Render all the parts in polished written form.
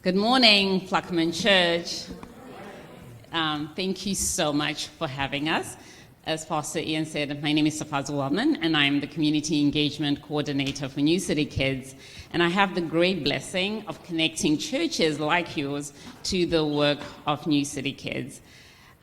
Good morning, Pluckemin Church. Thank you so much for having us. As Pastor Ian said, my name is Safaz Wellman, and I'm the Community Engagement Coordinator for New City Kids. And I have the great blessing of connecting churches like yours to the work of New City Kids.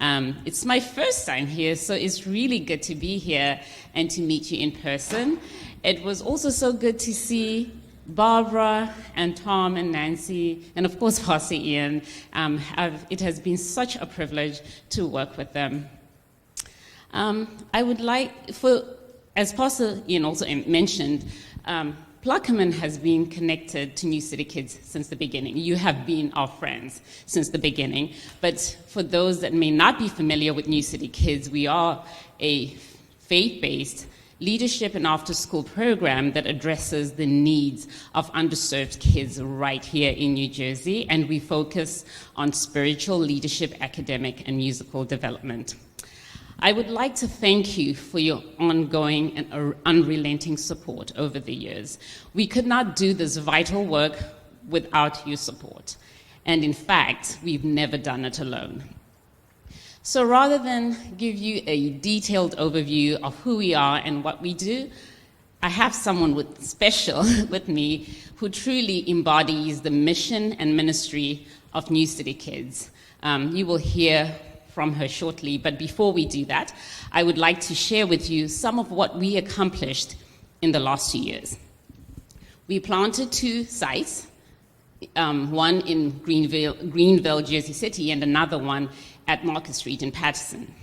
It's my first time here, so it's really good to be here and to meet you in person. It was also so good to see Barbara and Tom and Nancy, and of course Pastor Ian. It has been such a privilege to work with them. I would like, as Pastor Ian also mentioned, Pluckemin has been connected to New City Kids since the beginning. You have been our friends since the beginning. But for those that may not be familiar with New City Kids, we are a faith-based leadership and after-school program that addresses the needs of underserved kids right here in New Jersey, and we focus on spiritual leadership, academic, and musical development. I would like to thank you for your ongoing and unrelenting support over the years. We could not do this vital work without your support, and in fact, we've never done it alone. So rather than give you a detailed overview of who we are and what we do, I have someone special with me who truly embodies the mission and ministry of New City Kids. You will hear from her shortly, but before we do that, I would like to share with you some of what we accomplished in the last 2 years. We planted 2 sites, one in Greenville, Jersey City, and another one at Market Street in Patterson.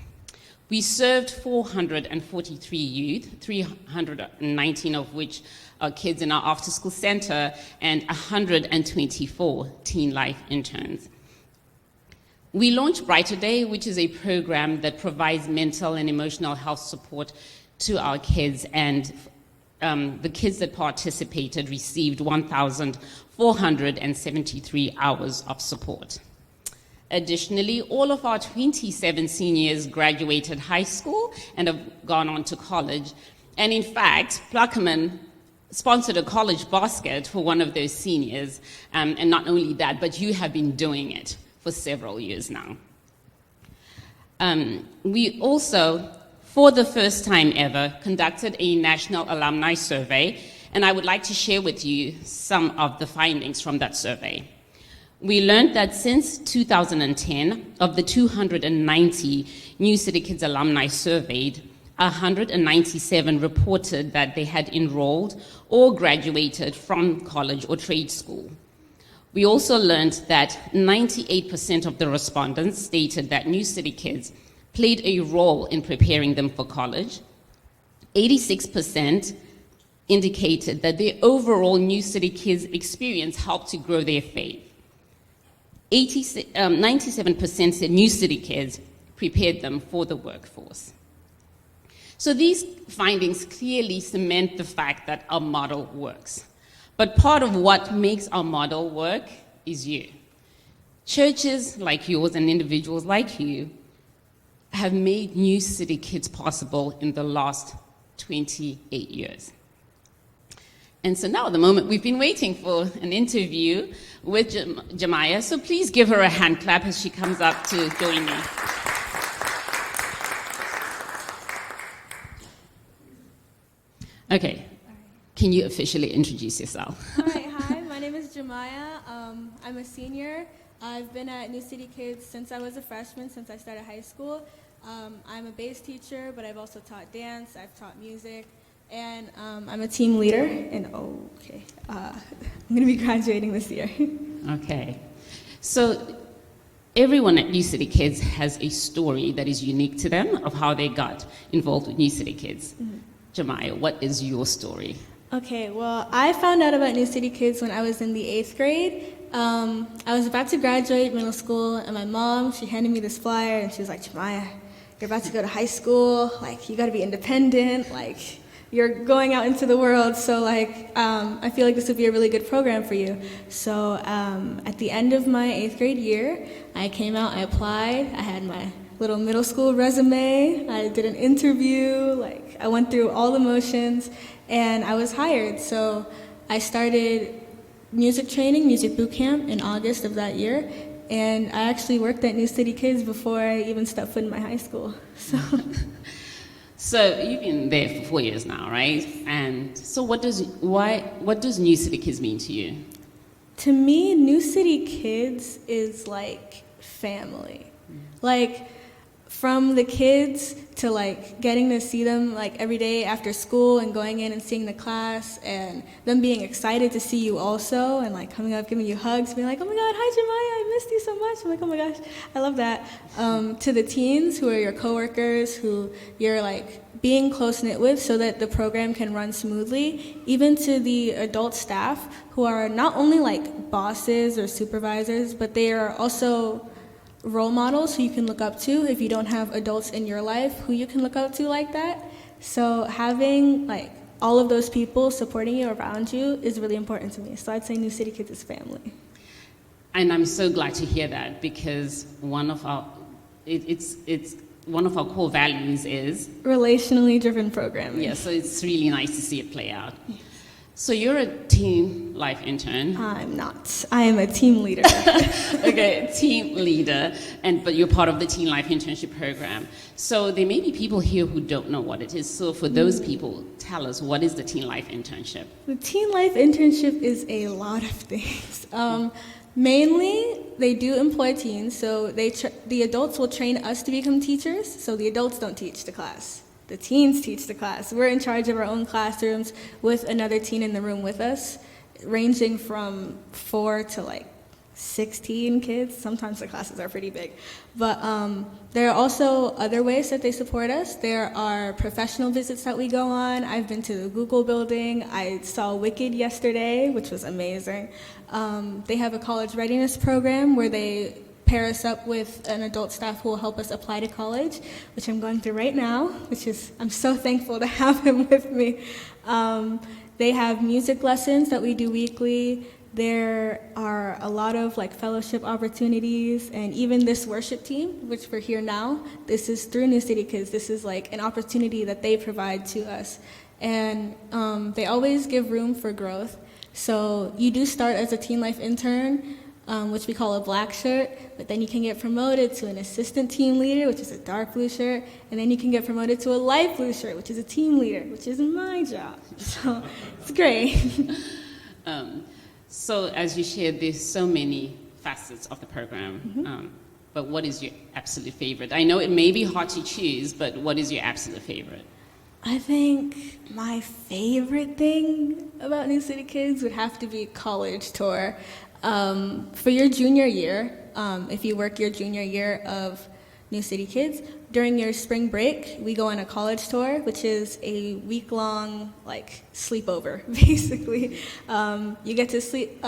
We served 443 youth, 319 of which are kids in our after-school center, and 124 teen life interns. We launched Brighter Day, which is a program that provides mental and emotional health support to our kids, and the kids that participated received 1,473 hours of support. Additionally, all of our 27 seniors graduated high school and have gone on to college. And in fact, Pluckemin sponsored a college basket for one of those seniors. And not only that, but you have been doing it for several years now. We also, for the first time ever, conducted a national alumni survey, and I would like to share with you some of the findings from that survey. We learned that since 2010, of the 290 New City Kids alumni surveyed, 197 reported that they had enrolled or graduated from college or trade school. We also learned that 98% of the respondents stated that New City Kids played a role in preparing them for college. 86% indicated that their overall New City Kids experience helped to grow their faith. 97% said New City Kids prepared them for the workforce. So these findings clearly cement the fact that our model works. But part of what makes our model work is you. Churches like yours and individuals like you have made New City Kids possible in the last 28 years. And so now, at the moment, we've been waiting for an interview with Jemiah, so please give her a hand clap as she comes up to join me. Okay, can you officially introduce yourself? All right, hi, my name is Jemiah. I'm a senior. I've been at New City Kids since I was a freshman, since I started high school. I'm a bass teacher, but I've also taught dance, I've taught music, and I'm a team leader, and I'm going to be graduating this year. Okay. So everyone at New City Kids has a story that is unique to them of how they got involved with New City Kids. Mm-hmm. Jemiah, what is your story? Okay, well, I found out about New City Kids when I was in the 8th grade. I was about to graduate middle school, and my mom, she handed me this flyer, and she was like, Jemiah, you're about to go to high school, like, you gotta be independent, like, you're going out into the world, so like, I feel like this would be a really good program for you. So at the end of my 8th grade year, I came out, I applied, I had my little middle school resume, I did an interview, like, I went through all the motions, and I was hired. So I started music training, music boot camp in August of that year. And I actually worked at New City Kids before I even stepped foot in my high school. So, So you've been there for 4 years now, right? And so what does New City Kids mean to you? to me, New City Kids is like family. Like, from the kids to like getting to see them like every day after school and going in and seeing the class and them being excited to see you also and like coming up giving you hugs, being like, oh my god, hi Jemiah, I missed you so much. I'm like, oh my gosh, I love that. To the teens who are your coworkers, who you're like being close knit with so that the program can run smoothly, even to the adult staff who are not only like bosses or supervisors, but they are also role models who you can look up to if you don't have adults in your life who you can look up to like that. So having like all of those people supporting you around you is really important to me. So I'd say New City Kids is family. And I'm so glad to hear that, because one of our core values is Relationally driven programming. yeah. So it's really nice to see it play out. So you're a teen life intern. I'm not. I am a team leader. Okay, team leader, but you're part of the Teen Life Internship Program. So there may be people here who don't know what it is. So for those people, tell us, what is the Teen Life Internship? The Teen Life Internship is a lot of things. Mainly, they do employ teens, so the adults will train us to become teachers, so the adults don't teach the class. The teens teach the class. We're in charge of our own classrooms with another teen in the room with us, ranging from 4 to like 16 kids. Sometimes the classes are pretty big. But there are also other ways that they support us. There are professional visits that we go on. I've been to the Google building. I saw Wicked yesterday, which was amazing. They have a college readiness program where they pair us up with an adult staff who will help us apply to college, which I'm going through right now, I'm so thankful to have him with me. They have music lessons that we do weekly. There are a lot of like fellowship opportunities, and even this worship team, which we're here now, this is through New City Kids. This is like an opportunity that they provide to us. And they always give room for growth. So you do start as a Teen Life intern, which we call a black shirt, but then you can get promoted to an assistant team leader, which is a dark blue shirt, and then you can get promoted to a light blue shirt, which is a team leader, which is my job. So it's great. So as you shared, there's so many facets of the program, but what is your absolute favorite? I know it may be hard to choose, but what is your absolute favorite? I think my favorite thing about New City Kids would have to be college tour. For your junior year, if you work your junior year of New City Kids, during your spring break, we go on a college tour, which is a week-long, like, sleepover, basically. You get to sleep,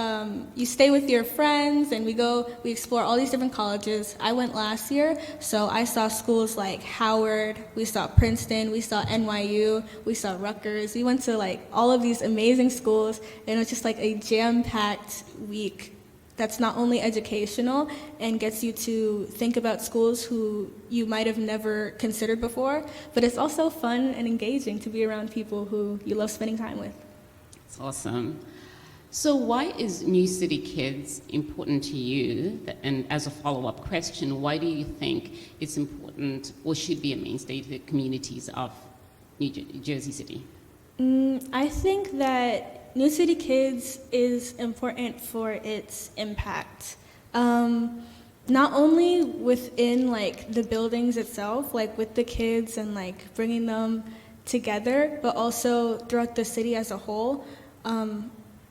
you stay with your friends, and we explore all these different colleges. I went last year, so I saw schools like Howard, we saw Princeton, we saw NYU, we saw Rutgers. We went to, like, all of these amazing schools, and it was just, like, a jam-packed week that's not only educational and gets you to think about schools who you might have never considered before, but it's also fun and engaging to be around people who you love spending time with. It's awesome. So why is New City Kids important to you? And as a follow-up question, why do you think it's important or should be a mainstay to the communities of New Jersey City? I think that New City Kids is important for its impact. Not only within like the buildings itself, like with the kids and like bringing them together, but also throughout the city as a whole.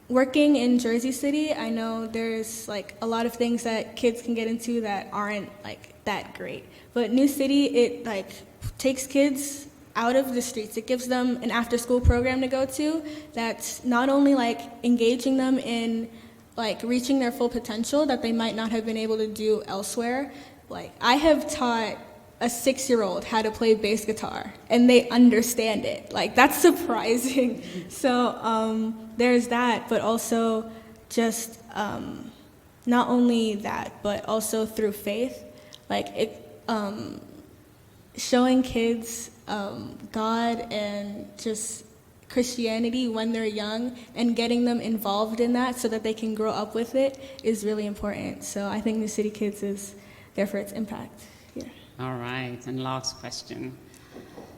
Working in Jersey City, I know there's like a lot of things that kids can get into that aren't like that great. But New City, it like takes kids out of the streets. It gives them an after-school program to go to that's not only like engaging them in like reaching their full potential that they might not have been able to do elsewhere. Like I have taught a 6-year-old how to play bass guitar and they understand it. Like that's surprising. So there's that, but also just not only that, but also through faith, like it showing kids God and just Christianity when they're young, and getting them involved in that so that they can grow up with it is really important. So I think New City Kids is there for its impact. Yeah. All right, and last question.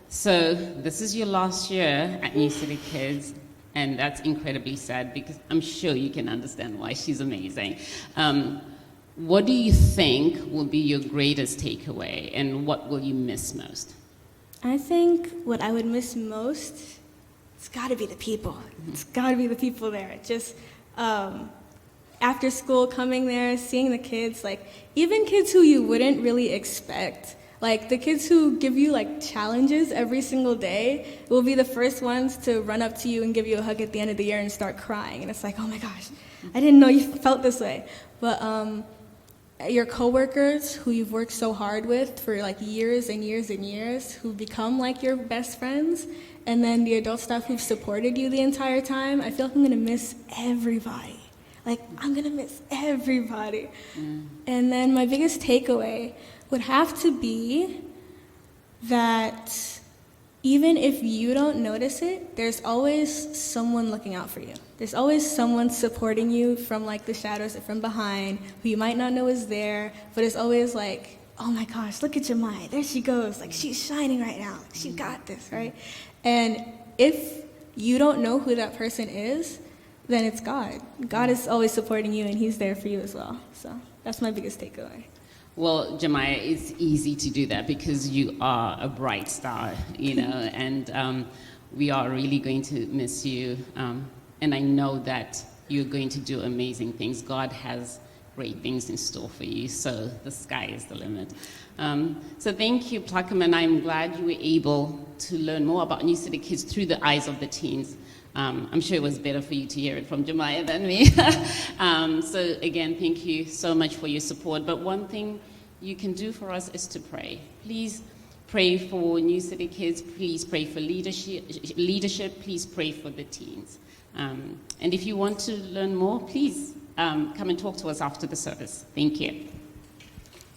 So this is your last year at New City Kids, and that's incredibly sad because I'm sure you can understand why. She's amazing. What do you think will be your greatest takeaway, and what will you miss most? I think what I would miss most, it's got to be the people. It's got to be the people there. Just after school, coming there, seeing the kids, like even kids who you wouldn't really expect. Like the kids who give you like challenges every single day will be the first ones to run up to you and give you a hug at the end of the year and start crying. And it's like, oh my gosh, I didn't know you felt this way. But your coworkers who you've worked so hard with for like years and years and years, who become like your best friends, and then the adult staff who've supported you the entire time, I feel like I'm gonna miss everybody. Like, I'm gonna miss everybody. And then my biggest takeaway would have to be that even if you don't notice it, there's always someone looking out for you. There's always someone supporting you from like the shadows or from behind who you might not know is there, but it's always like, oh my gosh, look at Jemai, there she goes. Like, she's shining right now. Like, she got this, right? And if you don't know who that person is, then it's God. God is always supporting you, and he's there for you as well. So that's my biggest takeaway. Well, Jemiah, it's easy to do that because you are a bright star, you know, and we are really going to miss you. And I know that you're going to do amazing things. God has great things in store for you, so the sky is the limit. So thank you, Pluckemin. I'm glad you were able to learn more about New City Kids through the eyes of the teens. I'm sure it was better for you to hear it from Jemiah than me. So again, thank you so much for your support. But one thing you can do for us is to pray. Please pray for New City Kids. Please pray for leadership. Please pray for the teens. And if you want to learn more, please come and talk to us after the service. Thank you.